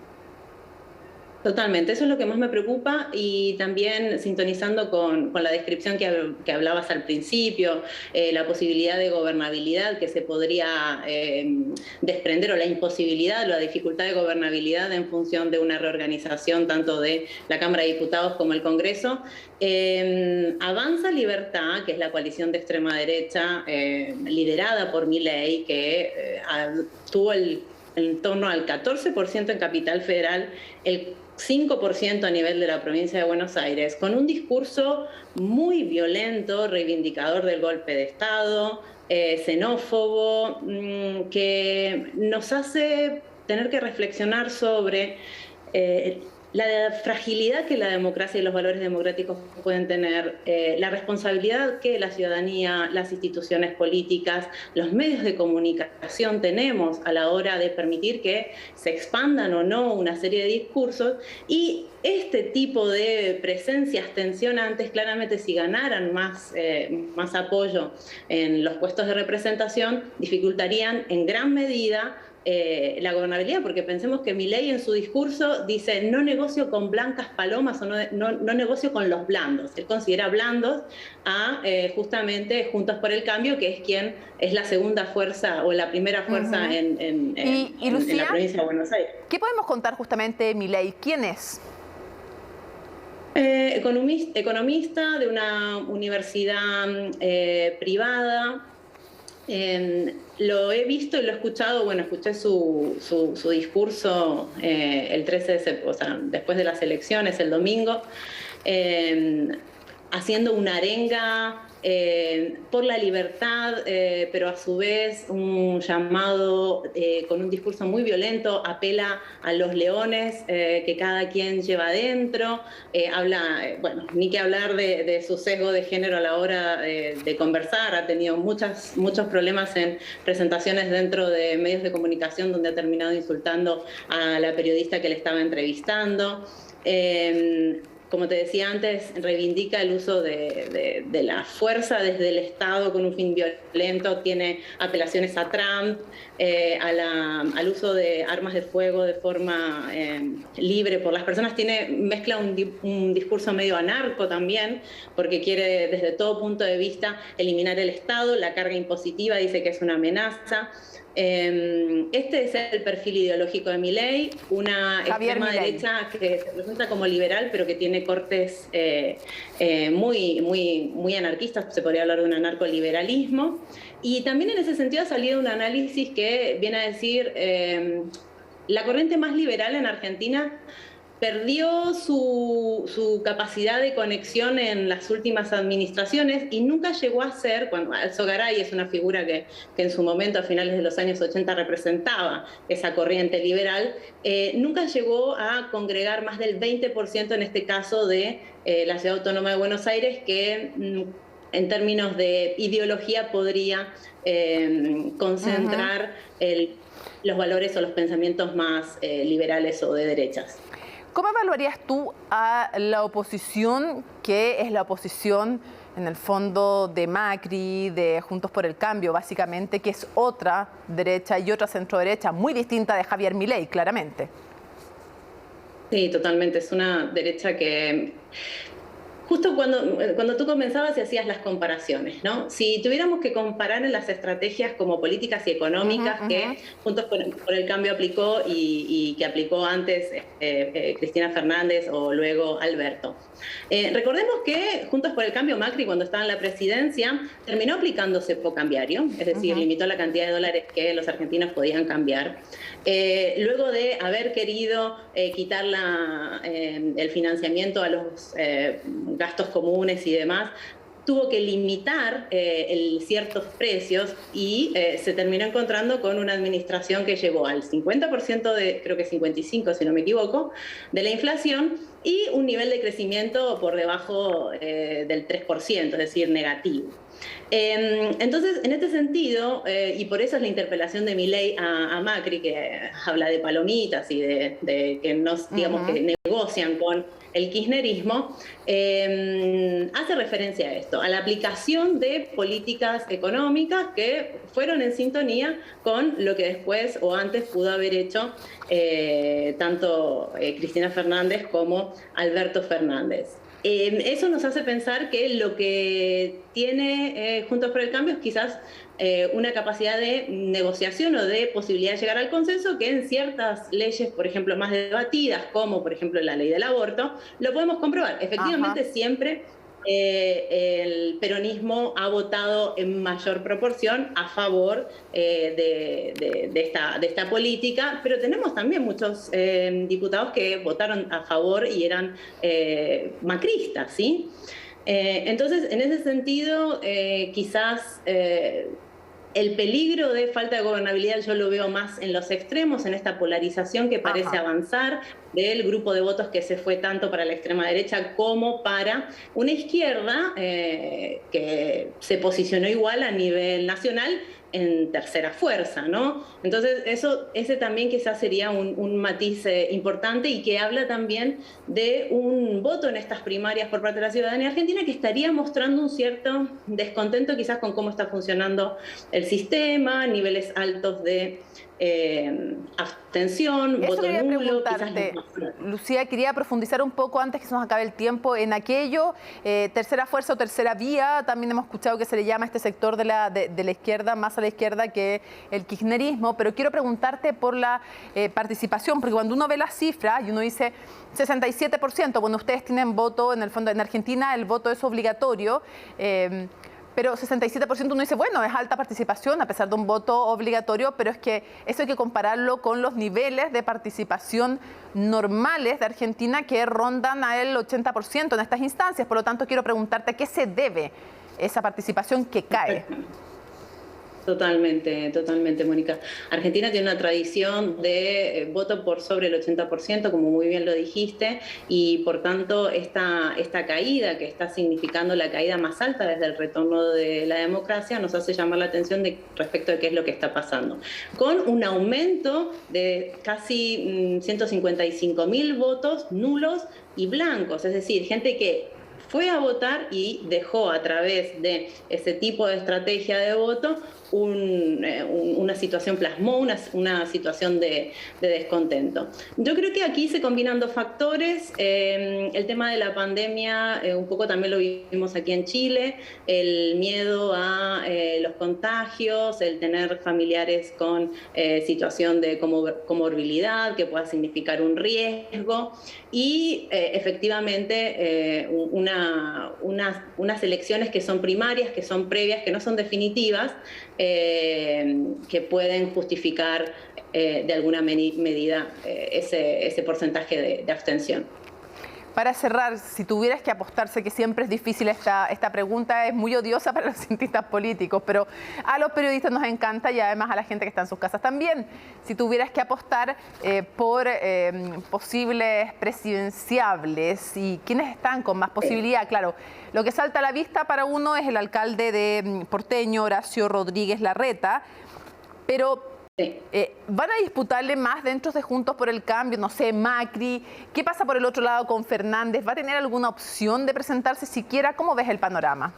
Totalmente, eso es lo que más me preocupa y también sintonizando con la descripción que hablabas al principio, la posibilidad de gobernabilidad que se podría desprender o la imposibilidad, la dificultad de gobernabilidad en función de una reorganización tanto de la Cámara de Diputados como el Congreso. Avanza Libertad, que es la coalición de extrema derecha liderada por Milei, que tuvo el en torno al 14% en Capital Federal, el 5% a nivel de la provincia de Buenos Aires, con un discurso muy violento, reivindicador del golpe de Estado, xenófobo, que nos hace tener que reflexionar sobre la fragilidad que la democracia y los valores democráticos pueden tener, la responsabilidad que la ciudadanía, las instituciones políticas, los medios de comunicación tenemos a la hora de permitir que se expandan o no una serie de discursos, y este tipo de presencias tensionantes, claramente si ganaran más apoyo en los puestos de representación, dificultarían en gran medida la gobernabilidad, porque pensemos que Milei en su discurso dice no negocio con blancas palomas o no negocio con los blandos. Él considera blandos a justamente Juntos por el Cambio, que es quien es la segunda fuerza o la primera fuerza en la provincia de Buenos Aires. ¿Qué podemos contar justamente de Milei? ¿Quién es? Economista de una universidad privada. Lo he visto y lo he escuchado, bueno, escuché su discurso el 13 de septiembre, o sea, después de las elecciones, el domingo, haciendo una arenga por la libertad, pero a su vez un llamado con un discurso muy violento, apela a los leones que cada quien lleva adentro, habla, bueno, ni que hablar de su sesgo de género a la hora de conversar, ha tenido muchos problemas en presentaciones dentro de medios de comunicación donde ha terminado insultando a la periodista que le estaba entrevistando. Como te decía antes, reivindica el uso de la fuerza desde el Estado con un fin violento, tiene apelaciones a Trump, al uso de armas de fuego de forma libre por las personas, mezcla un discurso medio anarco también, porque quiere desde todo punto de vista eliminar el Estado, la carga impositiva, dice que es una amenaza. Este es el perfil ideológico de Milei, una extrema derecha que se presenta como liberal, pero que tiene cortes muy anarquistas, se podría hablar de un anarcoliberalismo. Y también en ese sentido ha salido un análisis que viene a decir la corriente más liberal en Argentina perdió su capacidad de conexión en las últimas administraciones y nunca llegó a ser, cuando Alzogaray es una figura que en su momento a finales de los años 80 representaba esa corriente liberal, nunca llegó a congregar más del 20% en este caso de la Ciudad Autónoma de Buenos Aires, que en términos de ideología podría concentrar los valores o los pensamientos más liberales o de derechas. ¿Cómo evaluarías tú a la oposición, que es la oposición en el fondo de Macri, de Juntos por el Cambio, básicamente, que es otra derecha y otra centroderecha muy distinta de Javier Milei, claramente? Sí, totalmente. Es una derecha que... Justo cuando tú comenzabas y hacías las comparaciones, ¿no? Si tuviéramos que comparar en las estrategias como políticas y económicas que Juntos por el Cambio aplicó y que aplicó antes Cristina Fernández o luego Alberto. Recordemos que Juntos por el Cambio, Macri, cuando estaba en la presidencia, terminó aplicando cepo cambiario, es decir, limitó la cantidad de dólares que los argentinos podían cambiar. Luego de haber querido quitar el financiamiento a los gastos comunes y demás, tuvo que limitar ciertos precios y se terminó encontrando con una administración que llegó al 50%, creo que 55% si no me equivoco, de la inflación y un nivel de crecimiento por debajo del 3%, es decir, negativo. Entonces, en este sentido, y por eso es la interpelación de Milei a Macri, que habla de palomitas y de que no, digamos, que negocian con el kirchnerismo, hace referencia a esto, a la aplicación de políticas económicas que fueron en sintonía con lo que después o antes pudo haber hecho tanto Cristina Fernández como Alberto Fernández. Eso nos hace pensar que lo que tiene Juntos por el Cambio es quizás una capacidad de negociación o de posibilidad de llegar al consenso que en ciertas leyes, por ejemplo, más debatidas, como por ejemplo la ley del aborto, lo podemos comprobar. Efectivamente, siempre el peronismo ha votado en mayor proporción a favor de esta política, pero tenemos también muchos diputados que votaron a favor y eran macristas, ¿sí? Entonces, en ese sentido, quizás el peligro de falta de gobernabilidad yo lo veo más en los extremos, en esta polarización que parece avanzar del grupo de votos que se fue tanto para la extrema derecha como para una izquierda que se posicionó igual a nivel nacional en tercera fuerza, ¿no? Entonces, ese también quizás sería un matiz importante y que habla también de un voto en estas primarias por parte de la ciudadanía argentina que estaría mostrando un cierto descontento quizás con cómo está funcionando el sistema, niveles altos de abstención, voto nulo. Lucía, quería profundizar un poco antes que se nos acabe el tiempo en aquello, tercera fuerza o tercera vía, también hemos escuchado que se le llama a este sector de la izquierda, más a la izquierda que el kirchnerismo, pero quiero preguntarte por la participación, porque cuando uno ve las cifras y uno dice 67%, bueno, ustedes tienen voto, en el fondo en Argentina el voto es obligatorio, pero 67% uno dice, bueno, es alta participación a pesar de un voto obligatorio, pero es que eso hay que compararlo con los niveles de participación normales de Argentina que rondan al 80% en estas instancias. Por lo tanto, quiero preguntarte a qué se debe esa participación que cae. Totalmente, Mónica. Argentina tiene una tradición de voto por sobre el 80%, como muy bien lo dijiste, y por tanto esta caída, que está significando la caída más alta desde el retorno de la democracia, nos hace llamar la atención respecto de qué es lo que está pasando. Con un aumento de casi 155.000 votos nulos y blancos, es decir, gente que fue a votar y dejó a través de ese tipo de estrategia de voto una situación, plasmó una situación de descontento. Yo creo que aquí se combinan dos factores, el tema de la pandemia, un poco también lo vivimos aquí en Chile, el miedo a los contagios, el tener familiares con situación de comorbilidad que pueda significar un riesgo y efectivamente unas elecciones que son primarias, que son previas, que no son definitivas, que pueden justificar de alguna medida ese porcentaje de abstención. Para cerrar, si tuvieras que apostar, sé que siempre es difícil esta pregunta, es muy odiosa para los cientistas políticos, pero a los periodistas nos encanta y además a la gente que está en sus casas también. Si tuvieras que apostar por posibles presidenciables y quiénes están con más posibilidad, claro, lo que salta a la vista para uno es el alcalde de porteño, Horacio Rodríguez Larreta, pero ¿van a disputarle más dentro de Juntos por el Cambio? No sé, Macri. ¿Qué pasa por el otro lado con Fernández? ¿Va a tener alguna opción de presentarse siquiera? ¿Cómo ves el panorama?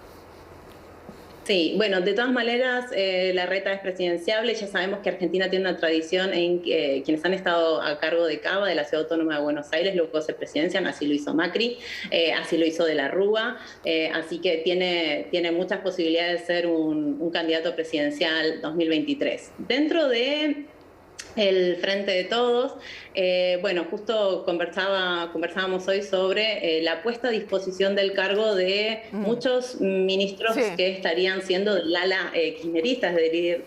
Sí, bueno, de todas maneras, Larreta es presidenciable. Ya sabemos que Argentina tiene una tradición en que quienes han estado a cargo de Cava, de la Ciudad Autónoma de Buenos Aires, luego se presidencian. Así lo hizo Macri, así lo hizo De la Rúa. Así que tiene muchas posibilidades de ser un candidato presidencial 2023. Dentro de el Frente de Todos, bueno, justo conversábamos hoy sobre la puesta a disposición del cargo de muchos ministros que estarían siendo del ala kirchnerista, es decir,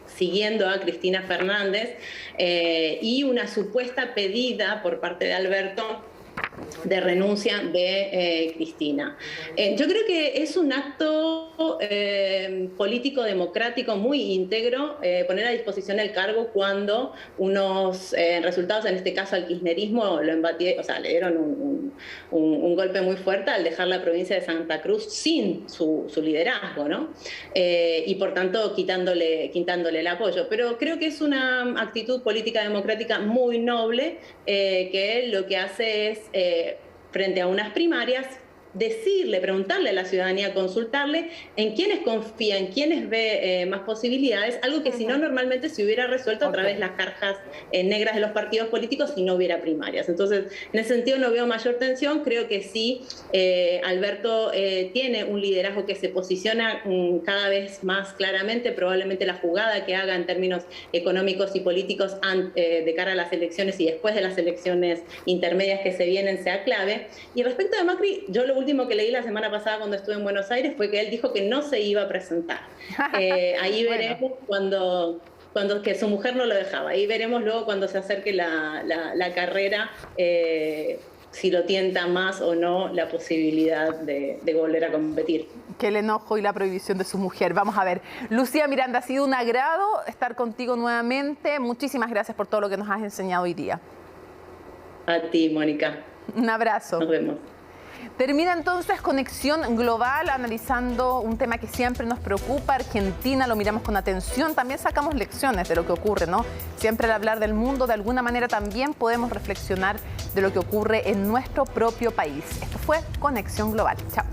siguiendo a Cristina Fernández, y una supuesta pedida por parte de Alberto de renuncia de Cristina. Yo creo que es un acto político democrático muy íntegro poner a disposición el cargo cuando unos resultados, en este caso al kirchnerismo, lo embatieron, o sea, le dieron un golpe muy fuerte al dejar la provincia de Santa Cruz sin su liderazgo, ¿no? Y por tanto quitándole el apoyo. Pero creo que es una actitud política democrática muy noble que lo que hace es frente a unas primarias, decirle, preguntarle a la ciudadanía, consultarle en quiénes confía, en quiénes ve más posibilidades, algo que si no normalmente se hubiera resuelto a través de las cajas negras de los partidos políticos si no hubiera primarias. Entonces, en ese sentido no veo mayor tensión, creo que sí, Alberto tiene un liderazgo que se posiciona cada vez más claramente, probablemente la jugada que haga en términos económicos y políticos de cara a las elecciones y después de las elecciones intermedias que se vienen sea clave. Y respecto de Macri, yo lo último que leí la semana pasada cuando estuve en Buenos Aires fue que él dijo que no se iba a presentar. Ahí veremos cuando que su mujer no lo dejaba. Ahí veremos luego cuando se acerque la carrera si lo tienta más o no la posibilidad de volver a competir. Que el enojo y la prohibición de su mujer. Vamos a ver. Lucía Miranda, ha sido un agrado estar contigo nuevamente. Muchísimas gracias por todo lo que nos has enseñado hoy día. A ti, Mónica. Un abrazo. Nos vemos. Termina entonces Conexión Global, analizando un tema que siempre nos preocupa. Argentina, lo miramos con atención. También sacamos lecciones de lo que ocurre, ¿no? Siempre al hablar del mundo, de alguna manera también podemos reflexionar de lo que ocurre en nuestro propio país. Esto fue Conexión Global. Chao.